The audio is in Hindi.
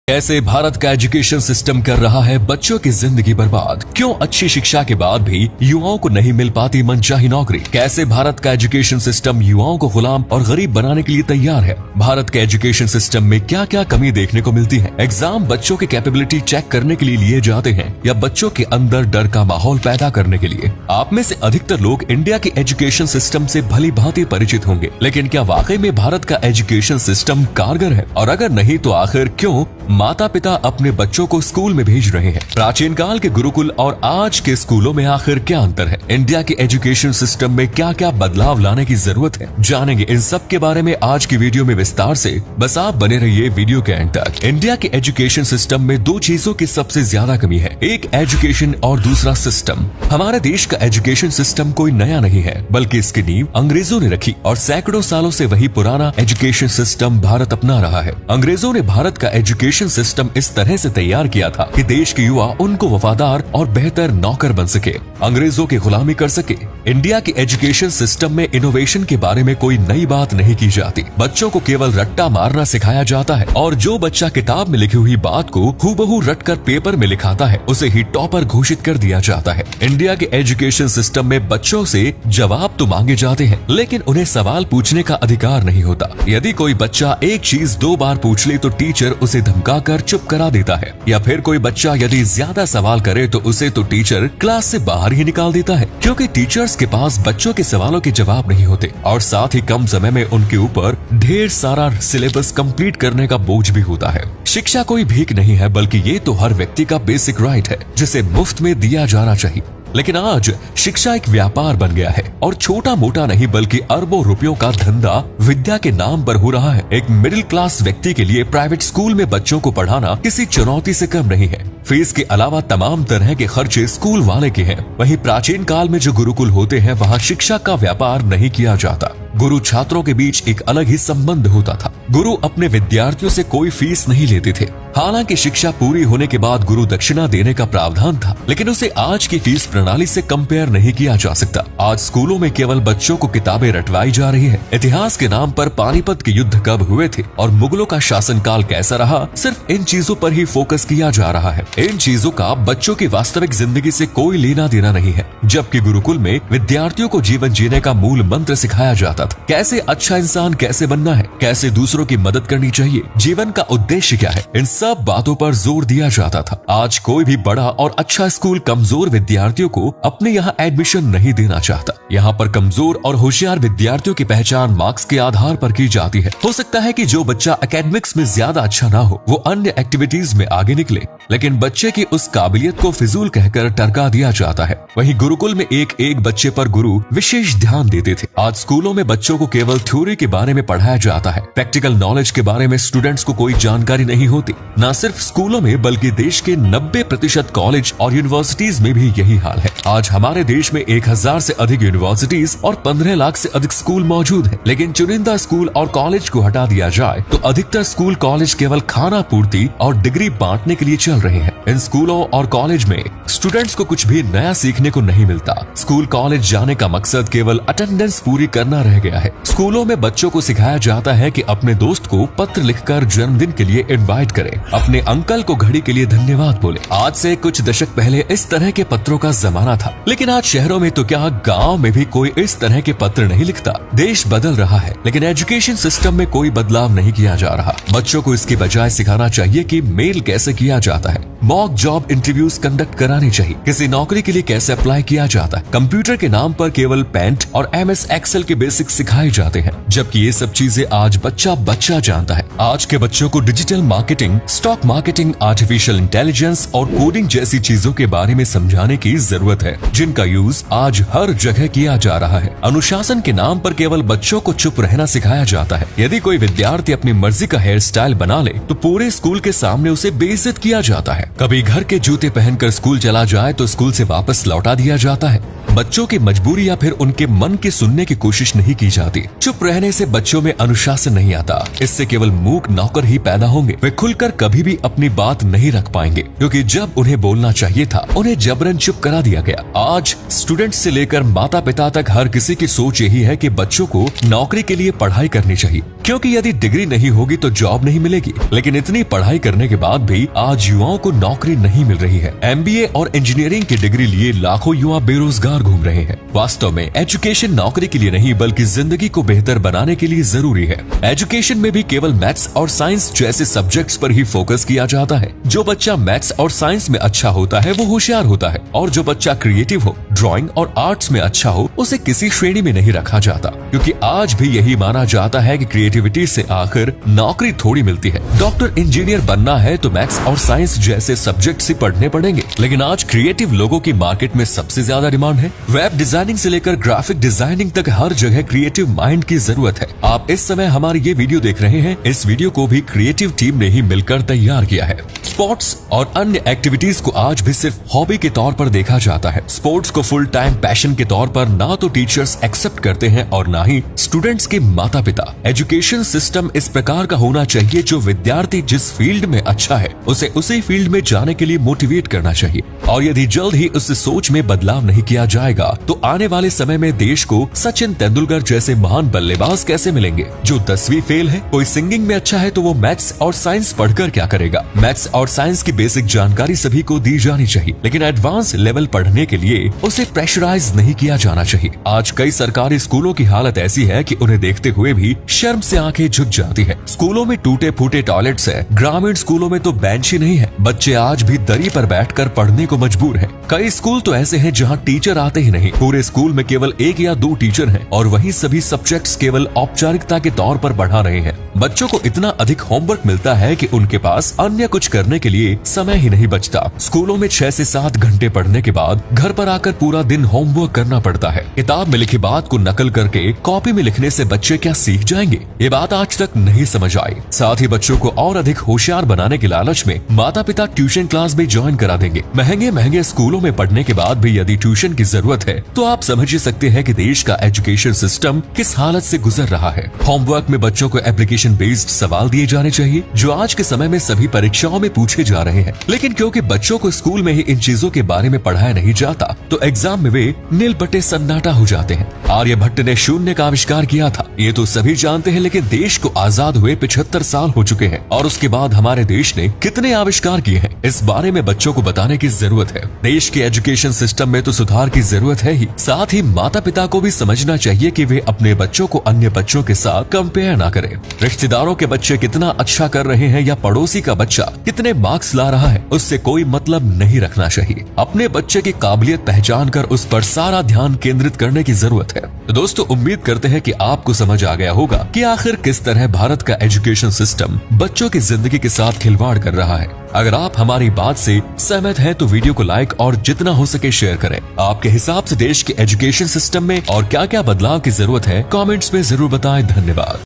कैसे भारत का एजुकेशन सिस्टम कर रहा है बच्चों की जिंदगी बर्बाद। क्यों अच्छी शिक्षा के बाद भी युवाओं को नहीं मिल पाती मनचाही नौकरी। कैसे भारत का एजुकेशन सिस्टम युवाओं को गुलाम और गरीब बनाने के लिए तैयार है। भारत के एजुकेशन सिस्टम में क्या क्या कमी देखने को मिलती है। एग्जाम बच्चों की कैपेबिलिटी चेक करने के लिए जाते हैं या बच्चों के अंदर डर का माहौल पैदा करने के लिए। आप में से अधिकतर लोग इंडिया के एजुकेशन सिस्टम से भली भांति परिचित होंगे, लेकिन क्या वाकई में भारत का एजुकेशन सिस्टम कारगर है, और अगर नहीं तो आखिर क्यों माता पिता अपने बच्चों को स्कूल में भेज रहे हैं। प्राचीन काल के गुरुकुल और आज के स्कूलों में आखिर क्या अंतर है। इंडिया के एजुकेशन सिस्टम में क्या क्या बदलाव लाने की जरूरत है, जानेंगे इन सब के बारे में आज की वीडियो में विस्तार से। बस आप बने रहिए वीडियो के एंड तक। इंडिया के एजुकेशन सिस्टम में दो चीजों की सबसे ज्यादा कमी है, एक एजुकेशन और दूसरा सिस्टम। हमारे देश का एजुकेशन सिस्टम कोई नया नहीं है, बल्कि इसकी नींव अंग्रेजों ने रखी और सैकड़ों सालों से वही पुराना एजुकेशन सिस्टम भारत अपना रहा है। अंग्रेजों ने भारत का एजुकेशन सिस्टम इस तरह से तैयार किया था कि देश के युवा उनको वफादार और बेहतर नौकर बन सके, अंग्रेजों की गुलामी कर सके। इंडिया के एजुकेशन सिस्टम में इनोवेशन के बारे में कोई नई बात नहीं की जाती। बच्चों को केवल रट्टा मारना सिखाया जाता है, और जो बच्चा किताब में लिखी हुई बात को हूबहू रटकर पेपर में लिखाता है उसे ही टॉपर घोषित कर दिया जाता है। इंडिया के एजुकेशन सिस्टम में बच्चों से जवाब तो मांगे जाते हैं, लेकिन उन्हें सवाल पूछने का अधिकार नहीं होता। यदि कोई बच्चा एक चीज 2 बार पूछ ले तो टीचर उसे धमका कर चुप करा देता है, या फिर कोई बच्चा यदि ज्यादा सवाल करे तो उसे तो टीचर क्लास से बाहर ही निकाल देता है, क्योंकि टीचर्स के पास बच्चों के सवालों के जवाब नहीं होते, और साथ ही कम समय में उनके ऊपर ढेर सारा सिलेबस कंप्लीट करने का बोझ भी होता है। शिक्षा कोई भीख नहीं है, बल्कि ये तो हर व्यक्ति का बेसिक राइट है, जिसे मुफ्त में दिया जाना चाहिए। लेकिन आज शिक्षा एक व्यापार बन गया है, और छोटा मोटा नहीं बल्कि अरबों रुपयों का धंधा विद्या के नाम पर हो रहा है। एक मिडिल क्लास व्यक्ति के लिए प्राइवेट स्कूल में बच्चों को पढ़ाना किसी चुनौती से कम नहीं है। फीस के अलावा तमाम तरह के खर्चे स्कूल वाले के हैं। वहीं प्राचीन काल में जो गुरुकुल होते हैं वहाँ शिक्षा का व्यापार नहीं किया जाता। गुरु छात्रों के बीच एक अलग ही संबंध होता था। गुरु अपने विद्यार्थियों से कोई फीस नहीं लेते थे। हालांकि शिक्षा पूरी होने के बाद गुरु दक्षिणा देने का प्रावधान था, लेकिन उसे आज की फीस प्रणाली से कंपेयर नहीं किया जा सकता। आज स्कूलों में केवल बच्चों को किताबें रटवाई जा रही है। इतिहास के नाम पर पानीपत के युद्ध कब हुए थे और मुगलों का शासनकाल कैसा रहा, सिर्फ इन चीजों पर ही फोकस किया जा रहा है। इन चीजों का बच्चों की वास्तविक जिंदगी से कोई लेना देना नहीं है। जबकि गुरुकुल में विद्यार्थियों को जीवन जीने का मूल मंत्र सिखाया जाता था। कैसे अच्छा इंसान कैसे बनना है, कैसे दूसरों की मदद करनी चाहिए, जीवन का उद्देश्य क्या है, इन सब बातों पर जोर दिया जाता था। आज कोई भी बड़ा और अच्छा स्कूल कमजोर विद्यार्थियों को अपने यहाँ एडमिशन नहीं देना चाहता। यहाँ पर कमजोर और होशियार विद्यार्थियों की पहचान मार्क्स के आधार पर की जाती है। हो सकता है कि जो बच्चा एकेडमिक्स में ज्यादा अच्छा ना हो वो अन्य एक्टिविटीज में आगे निकले, लेकिन बच्चे की उस काबिलियत को फिजूल कहकर टरका दिया जाता है। वहीं गुरुकुल में एक एक बच्चे पर गुरु विशेष ध्यान देते थे। आज स्कूलों में बच्चों को केवल थ्योरी के बारे में पढ़ाया जाता है। प्रैक्टिकल नॉलेज के बारे में स्टूडेंट्स को कोई जानकारी नहीं होती। न सिर्फ स्कूलों में बल्कि देश के 90% कॉलेज और यूनिवर्सिटीज में भी यही हाल है। आज हमारे देश में 1000 से अधिक यूनिवर्सिटीज और 15 लाख से अधिक स्कूल मौजूद हैं। लेकिन चुनिंदा स्कूल और कॉलेज को हटा दिया जाए तो अधिकतर स्कूल कॉलेज केवल खाना पूर्ति और डिग्री बांटने के लिए चल रहे हैं। इन स्कूलों और कॉलेज में स्टूडेंट्स को कुछ भी नया सीखने को नहीं मिलता। स्कूल कॉलेज जाने का मकसद केवल अटेंडेंस पूरी करना रह गया है। स्कूलों में बच्चों को सिखाया जाता है कि अपने दोस्त को पत्र लिखकर जन्मदिन के लिए इनवाइट करें, अपने अंकल को घड़ी के लिए धन्यवाद बोले। आज से कुछ दशक पहले इस तरह के पत्रों का जमाना था, लेकिन आज शहरों में तो क्या गांव में भी कोई इस तरह के पत्र नहीं लिखता। देश बदल रहा है, लेकिन एजुकेशन सिस्टम में कोई बदलाव नहीं किया जा रहा। बच्चों को इसके बजाय सिखाना चाहिए कि मेल कैसे किया जाता है, मॉक जॉब इंटरव्यूज कंडक्ट करानी चाहिए, किसी नौकरी के लिए कैसे अप्लाई किया जाता है। कंप्यूटर के नाम पर केवल पेंट और MS एक्सेल के बेसिक सिखाए जाते हैं, जबकि ये सब चीजें आज बच्चा जानता है। आज के बच्चों को digital marketing, stock marketing, artificial intelligence और कोडिंग जैसी चीजों के बारे में समझाने की जरूरत है, जिनका यूज आज हर जगह किया जा रहा है। अनुशासन के नाम पर केवल बच्चों को चुप रहना सिखाया जाता है। यदि कोई विद्यार्थी अपनी मर्जी का हेयर स्टाइल बना ले तो पूरे स्कूल के सामने उसे बेइज्जत किया जाता है। कभी घर के जूते पहनकर स्कूल चला जाए तो स्कूल से वापस लौटा दिया जाता है। बच्चों की मजबूरी या फिर उनके मन की सुनने की कोशिश नहीं की जाती। चुप रहने से बच्चों में अनुशासन नहीं आता, इससे केवल मूक नौकर ही पैदा होंगे। वे खुलकर कभी भी अपनी बात नहीं रख पाएंगे, क्योंकि जब उन्हें बोलना चाहिए था उन्हें जबरन चुप करा दिया गया। आज स्टूडेंट्स से लेकर माता पिता तक हर किसी की सोच यही है कि बच्चों को नौकरी के लिए पढ़ाई करनी चाहिए, क्योंकि यदि डिग्री नहीं होगी तो जॉब नहीं मिलेगी। लेकिन इतनी पढ़ाई करने के बाद भी आज युवाओं को नौकरी नहीं मिल रही है। MBA और इंजीनियरिंग की डिग्री लिए लाखों युवा बेरोजगार घूम रहे हैं। वास्तव में एजुकेशन नौकरी के लिए नहीं बल्कि जिंदगी को बेहतर बनाने के लिए जरूरी है। एजुकेशन में भी केवल मैथ्स और साइंस जैसे सब्जेक्ट्स पर ही फोकस किया जाता है। जो बच्चा मैथ्स और साइंस में अच्छा होता है वो होशियार होता है, और जो बच्चा क्रिएटिव हो, ड्राइंग और आर्ट्स में अच्छा हो, उसे किसी श्रेणी में नहीं रखा जाता, क्योंकि आज भी यही माना जाता है कि क्रिएटिविटी से आखिर नौकरी थोड़ी मिलती है। डॉक्टर इंजीनियर बनना है तो मैथ्स और साइंस जैसे सब्जेक्ट्स ही पढ़ने पड़ेंगे। लेकिन आज क्रिएटिव लोगों की मार्केट में सबसे ज्यादा डिमांड है। वेब डिजाइनिंग से लेकर ग्राफिक डिजाइनिंग तक हर जगह क्रिएटिव माइंड की जरूरत है। आप इस समय हमारी ये वीडियो देख रहे हैं, इस वीडियो को भी क्रिएटिव टीम ने ही मिलकर तैयार किया है। स्पोर्ट्स और अन्य एक्टिविटीज को आज भी सिर्फ हॉबी के तौर पर देखा जाता है। स्पोर्ट्स को फुल टाइम पैशन के तौर पर ना तो टीचर्स एक्सेप्ट करते हैं और ना ही स्टूडेंट्स के माता पिता। एजुकेशन सिस्टम इस प्रकार का होना चाहिए जो विद्यार्थी जिस फील्ड में अच्छा है उसे उसी फील्ड में जाने के लिए मोटिवेट करना चाहिए। और यदि जल्द ही उस सोच में बदलाव नहीं किया जाएगा तो आने वाले समय में देश को सचिन तेंदुलकर जैसे महान बल्लेबाज कैसे मिलेंगे। जो 10वीं फेल है, कोई सिंगिंग में अच्छा है तो वो मैथ्स और साइंस पढ़कर क्या करेगा। मैथ्स और साइंस की बेसिक जानकारी सभी को दी जानी चाहिए, लेकिन एडवांस लेवल पढ़ने के लिए उसे प्रेशराइज नहीं किया जाना चाहिए। आज कई सरकारी स्कूलों की हालत ऐसी है कि उन्हें देखते हुए भी शर्म से आंखें झुक जाती है। स्कूलों में टूटे फूटे टॉयलेट्स है, ग्रामीण स्कूलों में तो बेंच ही नहीं है। बच्चे आज भी दरी पर बैठकर पढ़ने को मजबूर हैं। कई स्कूल तो ऐसे हैं जहां टीचर आते ही नहीं। पूरे स्कूल में केवल 1 या 2 टीचर हैं और वहीं सभी सब्जेक्ट्स केवल औपचारिकता के तौर पर पढ़ा रहे हैं। बच्चों को इतना अधिक होमवर्क मिलता है कि उनके पास अन्य कुछ करने के लिए समय ही नहीं बचता। स्कूलों में 6 से 7 घंटे पढ़ने के बाद घर पर आकर पूरा दिन होमवर्क करना पड़ता है। किताब में लिखी बात को नकल करके कॉपी में लिखने से बच्चे क्या सीख जाएंगे, ये बात आज तक नहीं समझ आई। साथ ही बच्चों को और अधिक होशियार बनाने के लालच में माता पिता ट्यूशन क्लास भी ज्वाइन करा देंगे। महंगे महंगे स्कूलों में पढ़ने के बाद भी यदि ट्यूशन की जरूरत है तो आप समझ ही सकते हैं कि देश का एजुकेशन सिस्टम किस हालत से गुजर रहा है। होमवर्क में बच्चों को एप्लीकेशन बेस्ड सवाल दिए जाने चाहिए जो आज के समय में सभी परीक्षाओं में पूछे जा रहे हैं। लेकिन क्योंकि बच्चों को स्कूल में ही इन चीजों के बारे में पढ़ाया नहीं जाता तो एग्जाम में वे नील बटे सन्नाटा हो जाते हैं। आर्यभट्ट ने शून्य का आविष्कार किया था, ये तो सभी जानते हैं, लेकिन देश को आजाद हुए 75 साल हो चुके हैं और उसके बाद हमारे देश ने कितने आविष्कार किए हैं, इस बारे में बच्चों को बताने की जरूरत है। देश के एजुकेशन सिस्टम में तो सुधार की जरूरत है ही, साथ ही माता पिता को भी समझना चाहिए कि वे अपने बच्चों को अन्य बच्चों के साथ कंपेयर ना करें। रिश्तेदारों के बच्चे कितना अच्छा कर रहे हैं या पड़ोसी का बच्चा कितने मार्क्स ला रहा है, उससे कोई मतलब नहीं रखना चाहिए। अपने बच्चे की काबिलियत पहचान कर उस पर सारा ध्यान केंद्रित करने की जरूरत है। तो दोस्तों, उम्मीद करते हैं कि आपको समझ आ गया होगा कि आखिर किस तरह भारत का एजुकेशन सिस्टम बच्चों की जिंदगी के साथ खिलवाड़ कर रहा है। अगर आप हमारी बात से सहमत हैं तो वीडियो को लाइक और जितना हो सके शेयर करें। आपके हिसाब से देश के एजुकेशन सिस्टम में और क्या क्या बदलाव की जरूरत है कमेंट्स में जरूर बताएं। धन्यवाद।